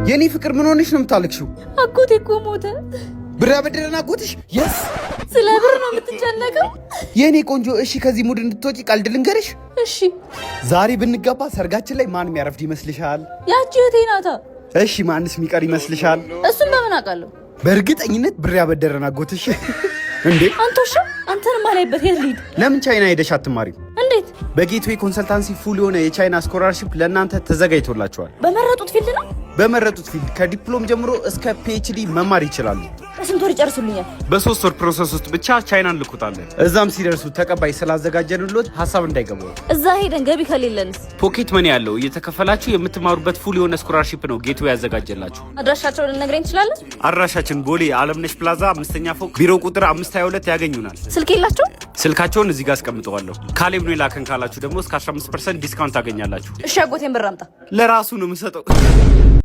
የኔ ፍቅር ምን ሆነሽ ነው የምታለቅሽው? አጎቴ እኮ ሞተ። ብር አበደረና አጎትሽ? የስ ስለ ብር ነው የምትጨነቀው? የኔ ቆንጆ እሺ፣ ከዚህ ሙድ እንድትወጪ ቀልድ ልንገርሽ። እሺ። ዛሬ ብንጋባ ሰርጋችን ላይ ማን የሚያረፍድ ይመስልሻል? ያቺ እህቴ ናታ። እሺ፣ ማንስ የሚቀር ይመስልሻል? እሱን በምን አውቃለሁ? በእርግጠኝነት ብር ያበደረና አጎትሽ። እንዴ አንቶሽ አንተን ማላይበት የት ልሂድ? ለምን ቻይና ሄደሽ አትማሪም? እንዴት? በጌትዌይ ኮንሰልታንሲ ፉል የሆነ የቻይና ስኮላርሺፕ ለእናንተ ተዘጋጅቶላችኋል። በመረጡት ፊልድ ነው? በመረጡት ፊልድ ከዲፕሎም ጀምሮ እስከ ፒኤችዲ መማር ይችላሉ። በስንት ወር ይጨርሱልኛል? በ3 ወር ፕሮሰስ ውስጥ ብቻ ቻይናን ልኩታለን። እዛም ሲደርሱ ተቀባይ ስላዘጋጀንሎት ሀሳብ እንዳይገባው። እዛ ሄደን ገቢ ከሌለንስ? ፖኬት መኒ ያለው እየተከፈላችሁ የምትማሩበት ፉል የሆነ ስኮላርሺፕ ነው ጌትዌይ ያዘጋጀላችሁ። አድራሻቸውን ልነግረኝ ትችላለህ? አድራሻችን ቦሌ አለምነሽ ፕላዛ 5ኛ ፎቅ ቢሮ ቁጥር 522 ያገኙናል። ስልክ የላቸው? ስልካቸውን እዚህ ጋር አስቀምጠዋለሁ። ካሌብ ነው የላከን ካላችሁ ደግሞ እስከ 15% ዲስካውንት ታገኛላችሁ። እሺ አጎቴን ብር አምጣ። ለራሱ ነው የምሰጠው።